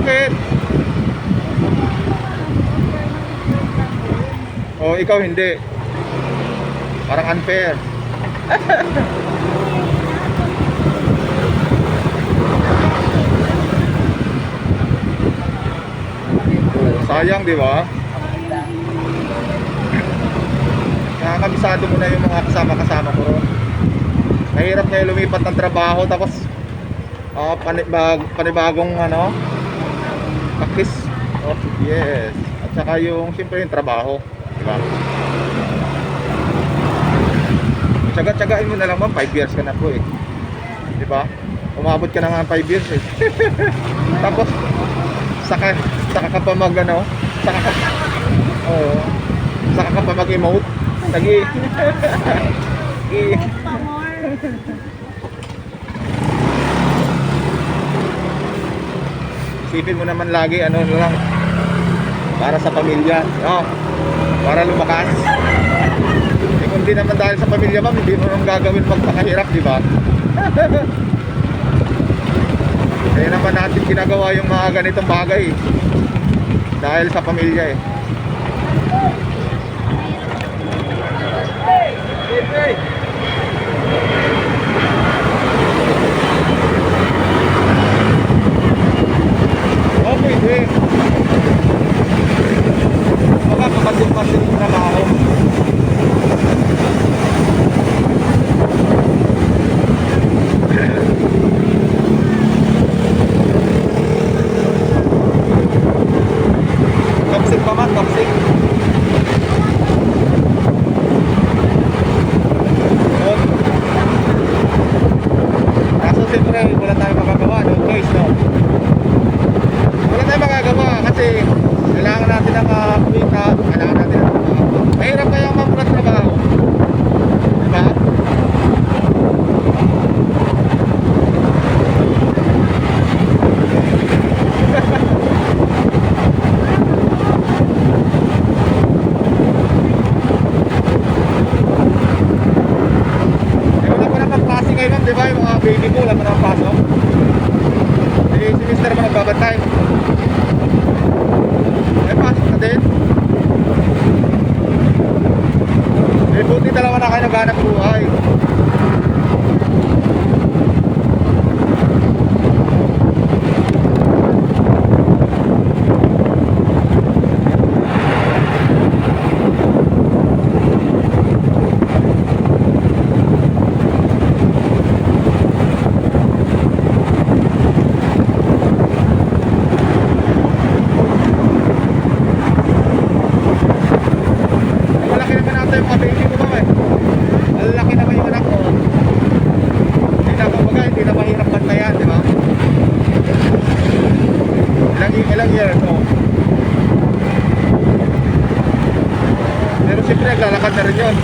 Bakit? O ikaw hindi. Parang unfair. Sayang, di ba? Nakakabisado mo na yung mga kasama-kasama ko. Mahirap na lumipat ng trabaho tapos panibagong ano, practice. Oh, yes. At saka yung siyempre yung trabaho, di ba? Tsaga-tsagain mo na lang man, 5 years ka na po eh. Di ba? Umabot ka na nga 5 years eh. Tapos saka ka pa mag ano, oh, saka ka pa mag-emote. Lagi. Isipin mo naman lagi ano lang para sa pamilya, no? Para lumakas. Eh kung di naman dahil sa pamilya mo, hindi mo nang gagawin magpakahirap, di ba? Kaya naman natin ginagawa yung mga ganitong bagay dahil sa pamilya eh. Hey! Oh, pwede. Baka kapatid-patid yung trabaho. Toxic pa man, toxic. Kaso siyempre, wala tayong magagawa, no choice, no? Wala tayong magagawa kasi kailangan natin ng kumita, kailangan natin ng mahirap kayang mamulat trabaho, diba? Wala pa naman klase ngayon, diba? Yung mga baby ko, wala pa naman pasok. Si Mr. pa nagbabantay. Ay, pasok na din. Eh, buti dalawa na kayo naghanap buhay. Malaki naman natin yung mga baby ko ba eh. Malaki naman yung anak ko. Hindi na kumbaga, hindi na mahirap bantayan, di ba? Ilang years, no? Pero siyempre, naglalakad na rin yun.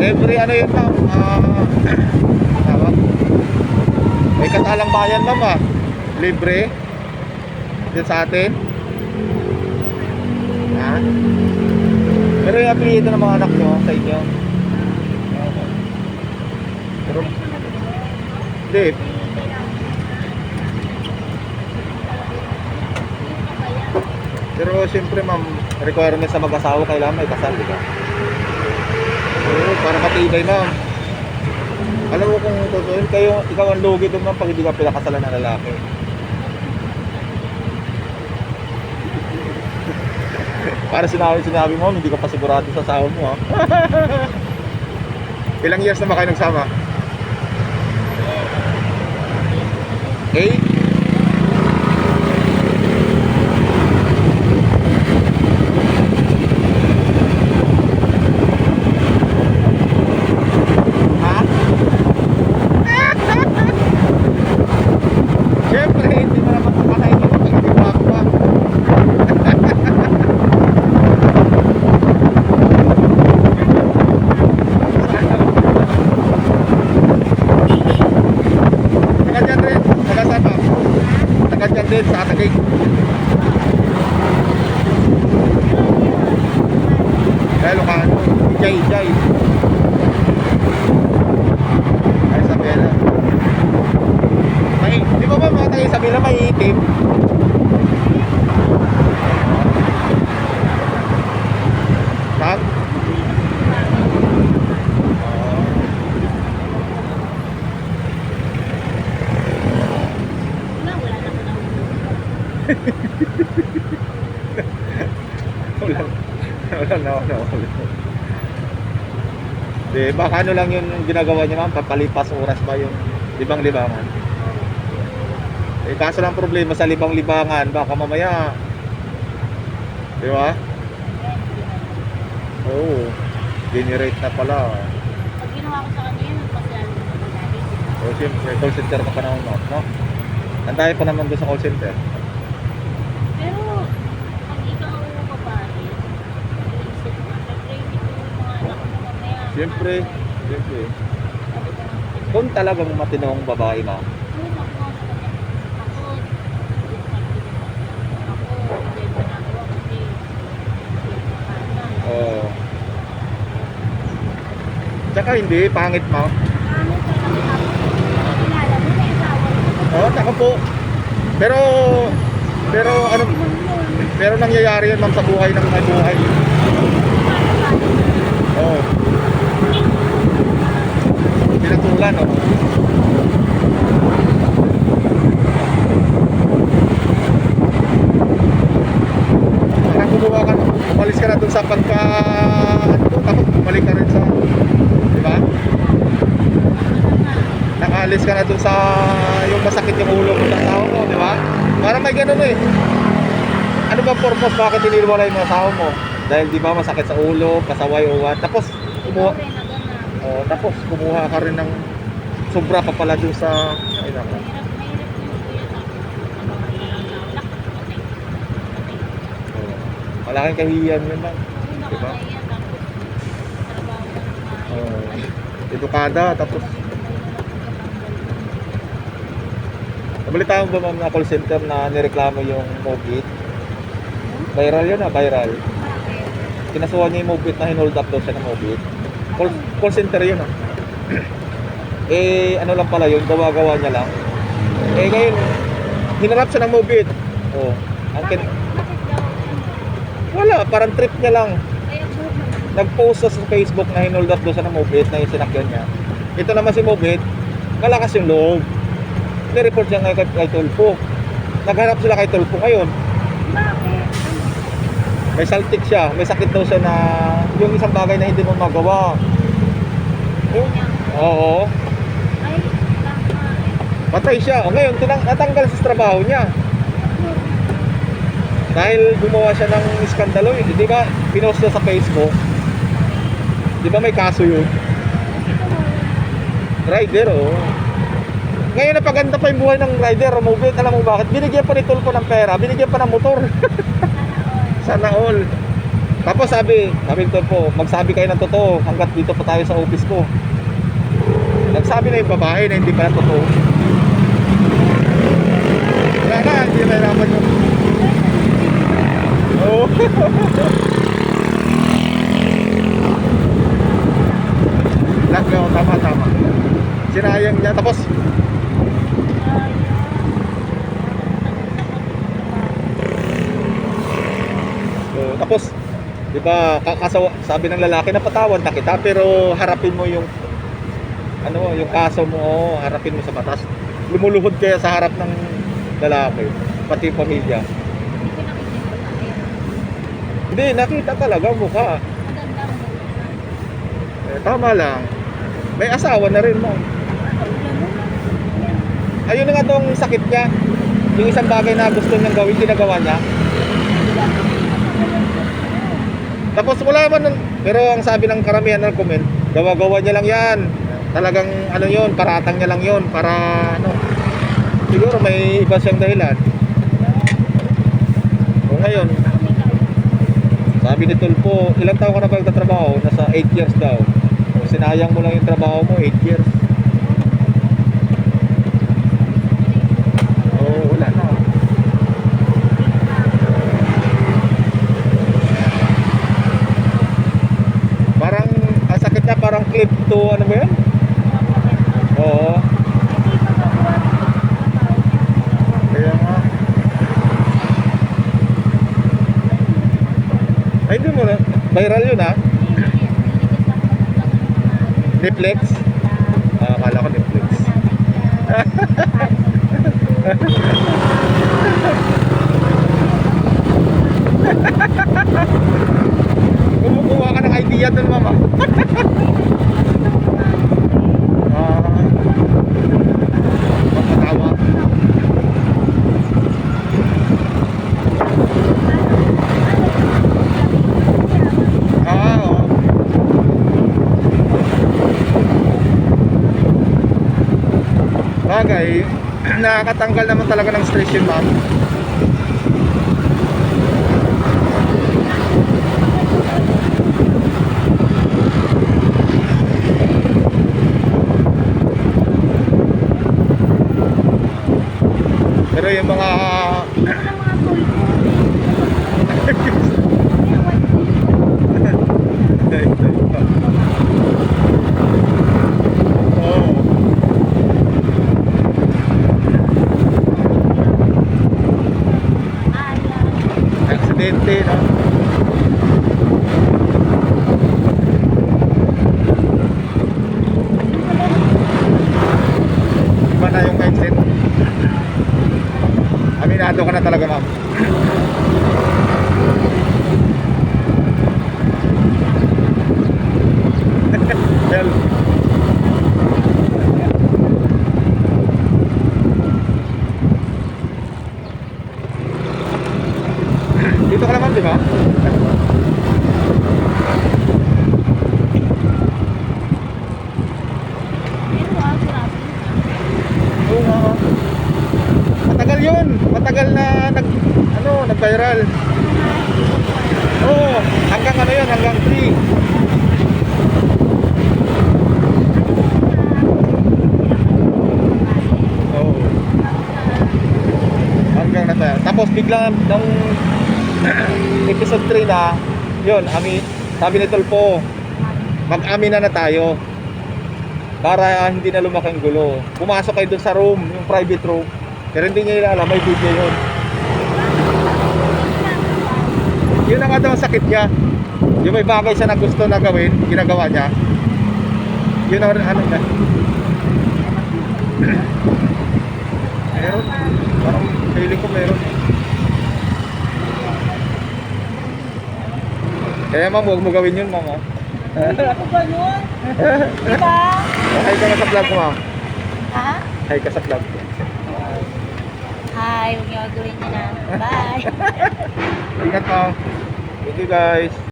Every ano yun ma'am, tawag. May katalang bayan ma'am libre. Din sa atin. Ha? Pero yung apelyido ng mga anak nyo sa inyo. Pero, hindi. Pero siyempre ma'am, requirement sa mag-asawa kailangan may kasal, di ba? Oo, para matibay ma'am. Alam mo kung totoo, ikaw ang lugi doon ma'am pag hindi ka pinakasalan ng lalaki. Para sinabi mo, hindi ka pa sigurado sa asawa mo ha. Ilang years na ba kayo nagsama? 8? Ha? Siyempre, hindi mo naman kapatay nyo pag hindi pa ako pa. Din sa Taguig. Lalo ka ano, Jay. Ay Isabela. May, di ba mga taga Isabela may itim? Saan? wala. Di, baka ano lang yung ginagawa niya ma'am, papalipas oras ba yung libang-libangan? Eh kaso lang problema sa libang-libangan, baka mamaya, di ba? Oo, generate na pala. Pag ginawa ko sa kanya yun, magpasyalo ko sa lagi. O siyempre, call center ka pa naman no? Antayin pa naman doon sa call center. Pero, pag ikaw ang babae, iisip mo, nag-training ko yung mga anak mo mamaya. Siyempre. Sabi ko, Kung talagang matinong babae na, "Yun, ako, hindi ko nagawa kasi oo. Tsaka hindi, pangit mo. ano pa lang ako, kilala mo na asawa mo. Oo, ako po. Pero ano, pero nangyayari yan ma'am sa buhay ng may buhay. Oo. Pinatulan, no? Parang kumuha ka, umalis ka na dun sa pagka, tapos bumalik ka rin sa, di ba? Nakaalis ka na dun sa, yung masakit yung ulo mo ng tao mo, di ba? Parang may ganun eh. Ano ba purpose bakit iniwalay mo sa tao mo? Dahil di ba masakit sa ulo, pasaway o what? Tapos kumuha, tapos kumuha ka rin ng sobra pa pala dun sa, ay nako. Malaking kahiyan yun lang. Diba? Edukada, tapos nabalita mo ba ma'am na call center na nireklamo yung Mobit? Viral yun viral. Kinasuhan niya yung Mobit na hinold up daw siya ng Mobit. Call center yun Eh ano lang pala yun, gawa-gawa niya lang. Eh ngayon, hinarap siya ng Mobit. Oh, wala, parang trip niya lang. Nag-post sa Facebook na hinold up daw siya ng Mobit na yung sinakyan niya. Ito naman si Mobit, malakas yung loob. Nireport siya ngayon kay Tulfo. Nagharap sila kay Tulfo ngayon. May saltik siya, may sakit daw siya na yung isang bagay na hindi mo magawa. Oo. Patay siya. O ngayon, natanggal sa trabaho niya. Dahil gumawa siya ng iskandalo. Di ba, pinost niya sa Facebook. Di ba may kaso yun? Rider, oh. Ngayon napaganda pa yung buhay ng rider, Mobit. Alam mo bakit? Binigyan pa ni Tulfo ng pera, binigyan pa ng motor. Sana all. Tapos sabi nito po, magsabi kayo ng totoo hanggat dito pa tayo sa office ko. Nagsabi na yung babae na hindi pala totoo. Wala na, hindi na nahirapan yun. Oo. Lahat ko, tama. Sinayang niya, tapos tapos, di ba, sabi ng lalaki, napatawad na kita, pero harapin mo yung, yung kaso mo, harapin mo sa batas. Lumuluhod kaya sa harap ng lalaki, pati yung pamilya. Hindi, nakita talaga mukha. Tama lang. May asawa na rin mo. Ayun na nga tong sakit niya. Yung isang bagay na gusto niyang gawin, ginagawa niya. Tapos wala man, pero ang sabi ng karamihan ng comment, gawa-gawa niya lang yan. Talagang yun, paratang niya lang yun para siguro may iba siyang dahilan. O ngayon, sabi ni Tulpo, ilang taon ka na ba nagtatrabaho? Nasa 8 years daw. O sinayang mo lang yung trabaho mo, 8 years. Wala na. Parang, ang sakit niya parang clip to, ano ba yan? Oo. Kaya nga. Ay, hindi mo na. Viral yun, ha? Netflix? Akala ko Netflix. Kumukuha ka ng idea dun, mama. Mapatawa. Oo. Bagay, nakakatanggal naman talaga ng stress yun, ma'am. Pero yung mga aksidente, no? Iba na yung mindset. Aminado ka na talaga, ma'am. Well, dito ka naman, di ba? Oo nga. Matagal yun. Matagal na nag-viral. Oo, hanggang yun, hanggang 3. Oo. Hanggang na tayo. Tapos bigla nung episode 3 na, yun, sabi ni Tulpo, mag-amin na tayo para hindi na lumaki ang gulo. Pumasok kayo dun sa room, yung private room, pero hindi niya alam, may video yun. Yun ang daw ang sakit niya. Yung may bagay siya na gusto na gawin, ginagawa niya. Yun ang niya. Meron. Parang feeling ko meron. Kaya ma'am, huwag mo gawin yun, ma'am. Hindi ako ganun. Diba? Hi ka na sa vlog ko, ma'am. Ha? Hi ka sa vlog ko. Hi, huwag niyo gawin niyo na. Bye! Ingat, ma'am. Thank you, guys.